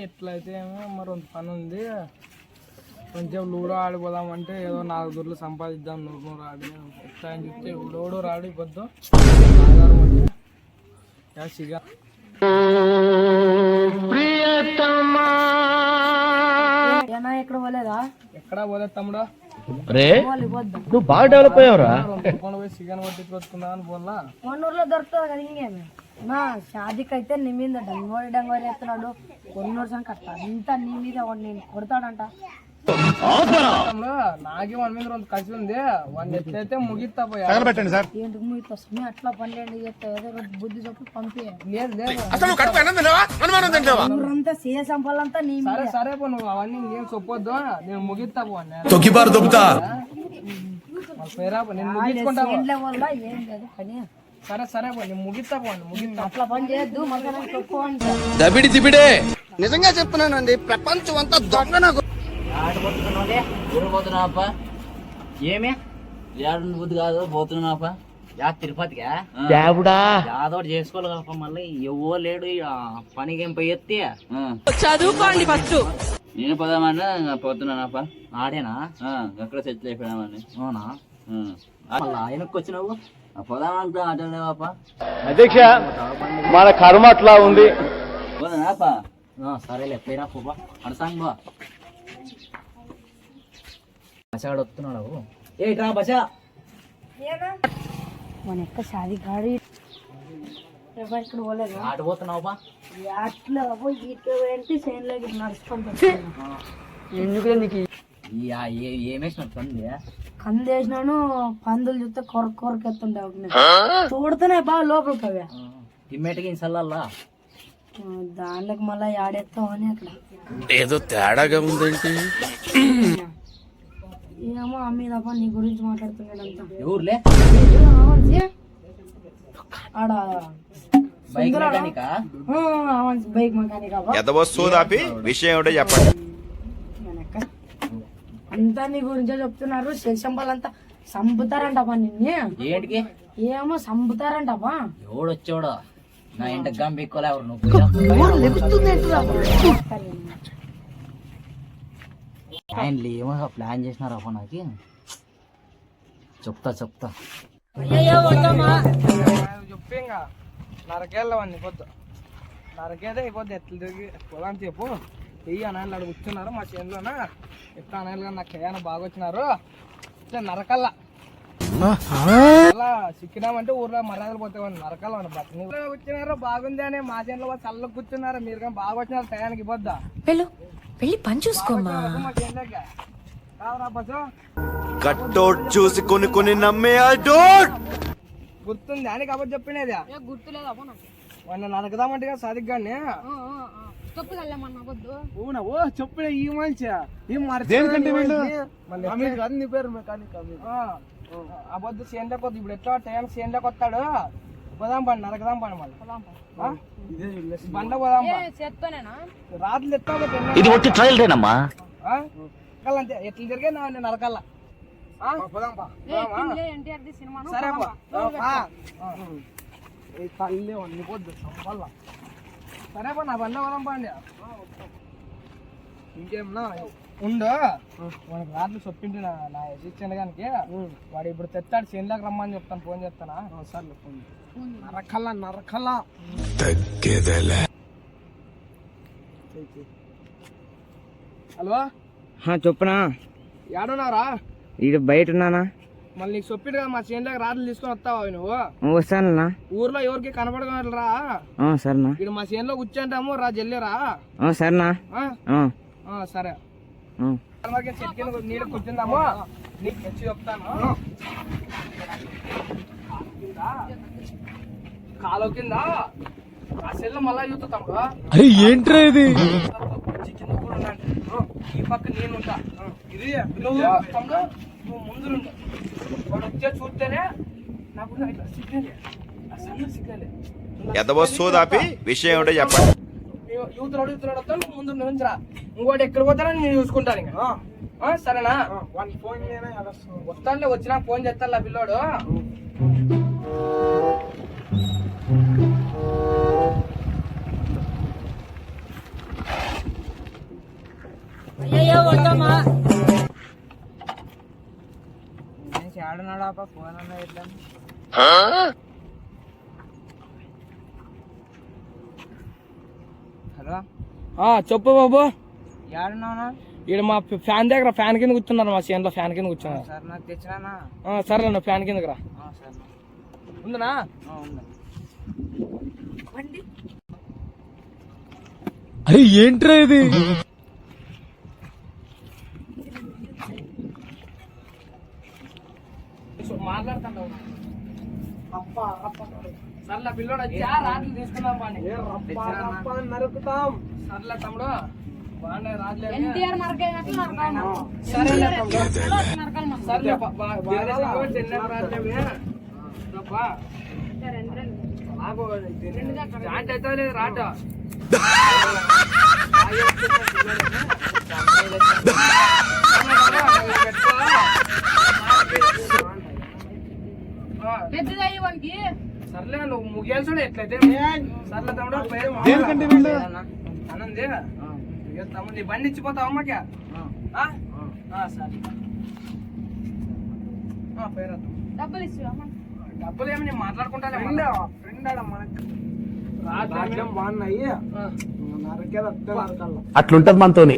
ఎట్లయితే ఏమో మరి పని ఉంది, కొంచెం లూడో ఆడిపోదామంటే ఏదో 4 దుర్లు సంపాదిద్దాం. నువ్వు రాడు ఎట్లా అని చెప్తే లూడో రాడు పొద్దు ఆధారం అంటే సిగా ఎక్కడ పోలేదా? ఎక్కడా పోలేదు తమ్ముడు. నువ్వు బాగా డెవలప్ అయ్యావురా. పోయి చికెన్ కొట్టించుకొచ్చుకుందా అని పోలా. కొన్నూరులో దొరుకుతుంది కదా, ఇంకేమి నా షాదీకి అయితే నీ మీద డంగోరి ఎత్తున్నాడు. కొన్నూరు సంకట్ అంతా నీ మీద నేను కొడతాడంట. నాకే వాడి మీద 2 కలిసి ఉంది, వాడిని ఎట్లయితే ముగిస్తా పోయా. ఏంటి ముగిస్తా అట్లా పనులేండి ఏదో బుద్ధి చెప్పి పంపి. లేదు లేదు ఊరంతా సే సంపాలంతా నీ మీద. సరే సరే పో, నువ్వు అవన్నీ ఏం చెప్పొద్దు, నేను ముగిస్తా పో. నేను ముగించుకుంటా వల్ల ఏం లేదు కానీ. సరే సరే పో, నేను ముగిస్తా పో. ముగిస్తా అట్లా పని చేయొద్దు. నిజంగా చెప్తున్నానండి, ప్రపంచం అంతా దొంగ. నాకు పోతున్నావా? ఏమే ఏడు బుద్ధి కాదు పోతున్నావా? తిరుపతిగా యాదో చేసుకోవాలి కదా, మళ్ళీ ఎవ్వో లేడు పనికి ఏం పోయి ఎత్తి చదువుకోండి ఫస్ట్. నేను పోదామన్నా పోతున్నానాపా. ఆడేనా ఎక్కడ సెటిల్ అయిపోయినామని. అవునా? మళ్ళీ ఆయనకు వచ్చినావు పోదామంటే ఆటలేవాపా. అధ్యక్ష మన కర్మ అట్లా ఉంది. పోదానాపా? సరేలే పోయినా పోపా. అడసాంగ్ బా బసాడు వస్తున్నాడు. ఏట్రా బసా మన ఎక్క షాదీ కాడి ఇక్కడ పోలేదు. ఆట పోతున్నావు బా? అట్లా పోయి చేనులోకి నడుచుకుంటా. ఎందుకు నీకు ఏమేసిన కందేసినాను. పందులు చూస్తే కొరకెత్తుంటావు చూడుతూనే బాగా లోపలికి అవే తిమ్మేటకి ఇన్సల్లా దాంట్లోకి మళ్ళీ ఆడేస్తాం అని అక్కడ ఏదో తేడాగా ఉందేంటి. ఏమో అమ్మీదప్ప నీ గురించి మాట్లాడుతున్నాడంతా. ఊర్లే ఆడ బైక్ మెకానికా? బైక్ మెకానిక్ విషయం ఏమిటో చెప్పండి. అంతా నీ గురించే చెప్తున్నారు. శేషంబాలంతా సంపుతారంటప్పా నిన్ను. ఏంటికి? ఏమో సంపుతారంటప్పా. ఎవడొచ్చాడో నా ఇంట గంబెక్కోలే. ఎవరు నువ్వు ఆయనలు ఏమో ప్లాన్ చేసినారు అప్ప. నాకు చెప్తా చెప్పి ఇంకా నరకేళ్ళవన్నీ పొద్దు నరకేదే అయిపోద్ది. ఎట్లా తిరిగి పొలాన్ని చెప్పు. వెయ్యి అనాయలు అక్కడ కూర్చున్నారు మా చేనులోన. ఎట్లా అనాయలు కానీ నాకు కేయాన బాగా వచ్చినారు. ఇట్లా నరకల్లా అలా చిక్కినామంటే ఊర్లో మర్యాదలు పోతామని నరకల్లా బట్టని కూర్చున్నారు. బాగుంది అని మా చేనులో చల్ల కూర్చున్నారు. మీరు కానీ బాగా వచ్చినారు టయానికి పొద్దా. వెళ్ళి పని చూసుకోమా. కట్టోట్ చూసి కొన్ని నమ్మే గుర్తుంది అని కాబట్టి చెప్పినది. గుర్తులేదు మొన్న నరకదామంటే సరిగ్గానే చెప్పిన ఈ మంచి నీ పేరు మెకానిక్ అబద్దు చేనులోకి వద్దు. ఇప్పుడు ఎట్లా టైం చేనులోకి వస్తాడు. పోదాం పండి నరకదాం పండి మళ్ళీ బండ పోదాం. రాత్రులు ఎత్తామా ఎట్లా జరిగే నరకల్లా. సరే తల్లి వండిపోద్దు సంపల్లా. సరే నా బండ పోదాం పండి. ఇంకేమన్నా ఉండు మనకి రాత్రి చెప్పింటి నా ఎసిచ్చిండగానికి. వాడు ఇప్పుడు తెస్తాడు చేనులోకి రమ్మని చెప్తాను. ఫోన్ చేస్తానా? సర్లే ఫోన్. నరకల్లా హలో చెప్పునా? ఏడున్నారా? ఇటు బయట ఉన్నానా? మళ్ళీ నీకు చెప్పిడు కదా మా చేనులోకి రాత్రి తీసుకొని వస్తావా నువ్వు? వస్తానన్నా. ఊర్లో ఎవరికి కనపడగలరా? సరేనా. ఇక్కడ మా చేనులో కూర్చుంటాము. రా జల్లిరా. సరేనా. సరే చెట్టు కింద నీళ్ళు కూర్చుందాము. నీకు తెచ్చి చెప్తాను. కాలు కింద ఆ సెల్ మళ్ళా చూస్తాము. ఏంట్రా ఇది? ఈ పక్క నేను ఉంటా. ఇది నువ్వు ముందు వాడు వచ్చే చూస్తేనే నాకు విషయం ఏమిటో చెప్పండి. యూత్ అడుగుతున్నాడు నువ్వు ముందు నుంచిరా, ఇంకోటి ఎక్కడ పోతానని నేను చూసుకుంటాను ఇంకా. సరేనా? వస్తానులే, వచ్చినా ఫోన్ చేస్తాను పిల్లోడు. ఆడున్నాడు ఫోన్ అన్నా ఎట్లా? హలో, చెప్పు బాబు. ఏడున్నావునా? ఈడ మా ఫ్యాన్ దగ్గర ఫ్యాన్ కింద కూర్చున్నారు, మా చేనులో ఫ్యాన్ కింద కూర్చున్నారు. సార్ నాకు తెచ్చినా? సరే నువ్వు ఫ్యాన్ కిందకి రా. ఉందనా? అరే ఏంట్రా ఇది? మాట్లాడుతాను. సర్లే పిల్లోడు వచ్చా, రాత్రి తీసుకుందాం పాని. నరుకుతాం. సర్లే తమ్ముడు, బాగున్నాయి రాజులే. సరేలే తమ్ముడు, సర్లే జాయింట్ అవుతుంది లేదు రాట. సర్లే నువ్వు ముగియాల్సి ఎట్లయితే. సర్లే తమ్ముడు, అనంది తమ్ముడు నీ బండి ఇచ్చిపోతావు అమ్మకి. సరే డబ్బులు ఏమి నేను మాట్లాడుకుంటా. బాగున్నాయి, అట్లుంటది మనతోని.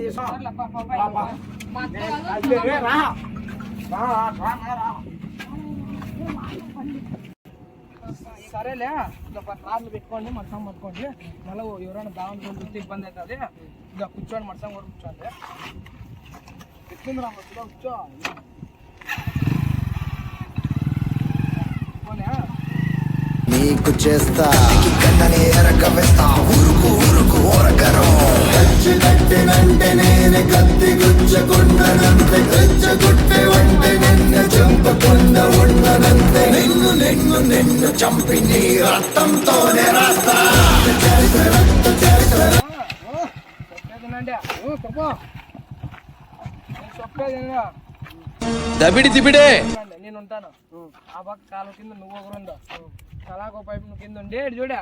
సరేలే, కార్లు పెట్టుకోండి, మడసం పట్టుకోండి. మళ్ళీ ఎవరైనా దావన్ చూస్తే ఇబ్బంది అవుతుంది. ఇక కూర్చోండి, మడసం కూడా కూర్చోండి. ఎట్లుంది రా కూర్చో. నీకు చేస్తా కట్టని ఎరగవేస్తా ఊరుకు ఊరుకు ఓరకరం గచ్చిగట్టినంటే నేను కత్తి గుచ్చకుండనంతే గచ్చగుట్టే వంటే నిన్ను చంపకుండా ఉండనంతే నిన్ను నిన్ను నిన్ను చంపి నీ రక్తంతోనే రాస్తా దబిడి దిబిడే. నేను ఉంటాను. ఆ పక్క కాలు కింద నువ్వు ఒకరుందో, కలాకో పైపు నువ్వు కింద ఉండే చూడా.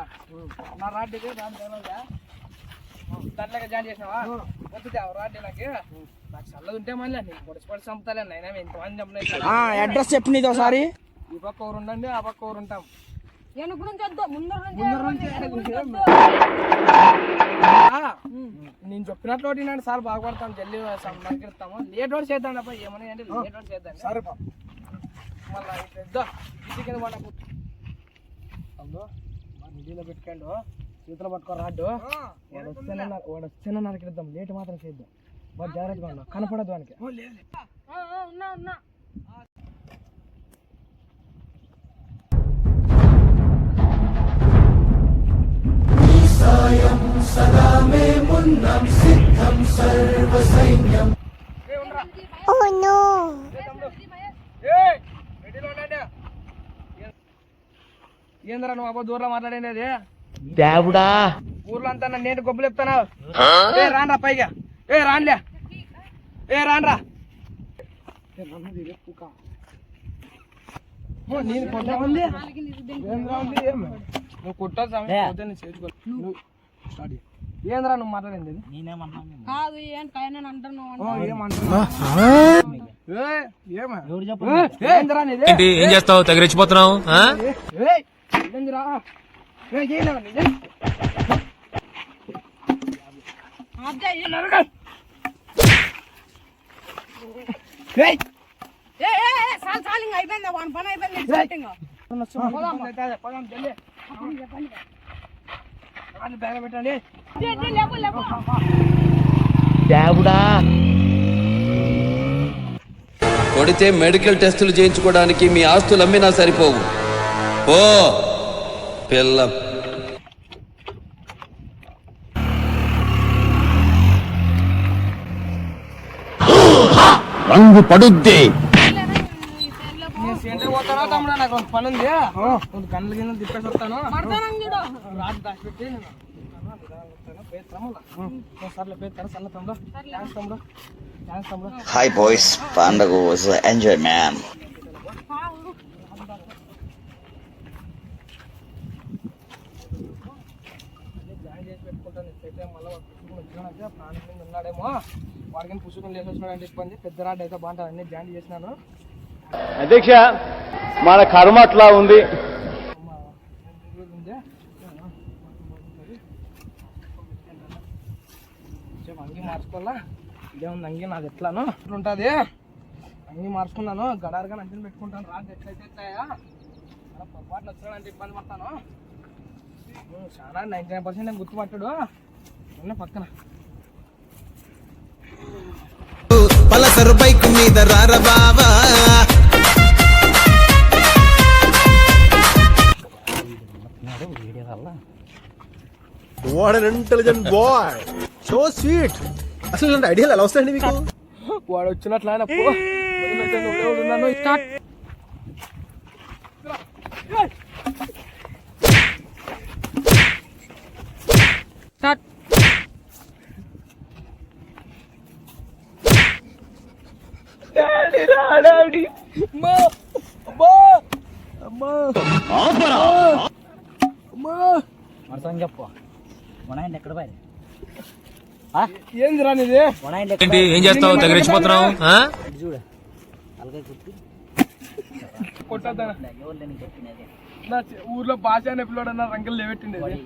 నా రాడ్డికి దాని తెలవదా? దాంట్లోకి జాయిన్ చేసినావా? వద్దుతావు రాడ్డి నాకు. నాకు చల్లదు ఉంటే మళ్ళీ నీకు పొడిచి పొడిచి చంపుతాలే. నైనా ఎంతమంది చంపినా అడ్రస్ చెప్పు నీది ఒకసారి. ఈ పక్క ఊరు ఉండండి, ఆ పక్క ఊరు ఉంటాం. నేను చెప్పినట్లు తినండి సార్, బాగుపడతాం. జల్లి నరికిస్తాము. లేట్ వాడు చేద్దాం అబ్బా, ఏమన్నా అంటే లేట్ వాడు చేద్దాం. సరే మళ్ళీ పెద్ద ఇంటి కింద పడకు. నిధిలో పెట్టుకోండు, చేతిలో పట్టుకో రాడ్డు. వాడు వస్తేనే నరికిద్దాం, లేట్ మాత్రం చేద్దాం. బాగా జాగ్రత్తగా ఉన్నా, కనపడదు వానికి. ఏంద్రా నువ్వు అబ్బా దూరంలో మాట్లాడేది? దేవుడా, ఊర్లో అంతా నేను గొప్పలు చెప్తాను. రాన్రా పైగా, రాన్లే, రాన్రా. నేను కొట్టామంది నువ్వు కొట్టావు సమయం చేసుకో. ఏంద్రా నువ్వు మాట్లాడింది? ఏం చేస్తావు? తగిలిచ్చిపోతున్నావు. దేవుడా, కొడితే మెడికల్ టెస్టులు చేయించుకోవడానికి మీ ఆస్తులు అమ్మినా సరిపోవు. ఓ పిల్ల రంగు పడుద్ది. పోతానా తమ్ముడా, నాకు పని ఉంది. కళ్ళు కింద తిప్పేసి వస్తాను. రాజు దాచిపెట్టి సర్లే పేరు సన్న తమ్ముడు థ్యాంక్స్ తమ్ముడు థ్యాంక్స్ తమ్ముడు. హాయ్ బాయ్స్, పండగ వాజ్ ఎంజాయ్ మ్యాన్. జాయిన్ చేసి పెట్టుకుంటాను ఇప్పుడైతే మళ్ళీ వాడు పుస్తకం వచ్చినాడంటే ప్రాణం మీద ఉన్నాడేమో వాడికి పుస్తకం లేసి వచ్చినాడంటే ఇబ్బంది. పెద్ద రాడ్ అయితే బాగుంటుంది అన్నీ జాయిన్ చేసినాను. అధ్యక్ష మన కర్మ అట్లా ఉంది. అంగి మార్చుకోవాలా ఇదేముంది అంగి నాది ఎట్లాను ఇట్లుంటుంది. అంగి మార్చుకున్నాను గడారుగా అంటిని పెట్టుకుంటాను. రాదు ఎట్లయితే ఎట్లాయా పొరపాట్లు వచ్చినాడంటే ఇబ్బంది పడతాను. చాలా 99% నేను గుర్తుపట్టాడు ఉన్న పక్కన. పలసరు బైక్ మీద రార బావా. What an intelligent boy, so sweet. అసలు ఇలాంటి ఐడియాలు ఎలా వస్తాయండి మీకు? వాడు వచ్చినట్లు ఆయన స్టార్ట్. మరసని చెప్పు వనాయండి ఎక్కడ పోయి ఏంది రానిది ఏం చేస్తావు? తగిలించిపోతున్నావు. చూడు అలాగే కుట్టి కొట్టద్దా ఎవరు లేని చెప్పినది నా ఊర్లో భాష అనే పిల్లడు అన్న రంగులు లేవెట్టిండేది.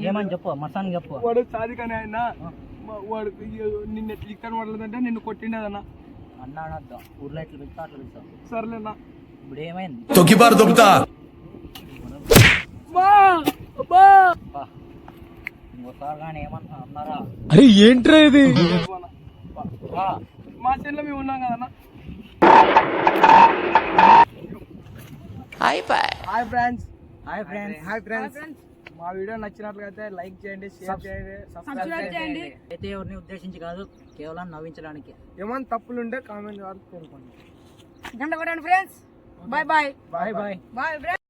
ఏమని చెప్పు మరసానికి చెప్పు. వాడు సాధికనే ఆయన వాడు నిన్ను ఎట్లా ఇక్కని పడలేదంటే నిన్ను కొట్టిండేదన్న. అన్న అనద్దాం ఊర్లో ఎట్లా పెడతా అట్లా పెడతాం. సర్లేనా ఇప్పుడు ఏమైంది తొక్కిబారు దొబ్బుతా. ఇంకోసారి కానీ ఏమన్నా అన్నారా? అరే ఏంట్రా ఇది? మా చెల్లె మేము ఉన్నాం కదన్నా. Hi friends. Hi friends. Hi friends. మా వీడియో నచ్చినట్లయితే లైక్ చేయండి, షేర్ చేయండి, సబ్స్క్రైబ్ చేయండి. అయితే ఎవరిని ఉద్దేశించి కాదు, కేవలం నవ్వించడానికి. ఏమైనా తప్పులుంటే కామెంట్ ద్వారా కోరుకోండి. గంట కొట్టండి friends. Bye bye bye bye. Bye friends.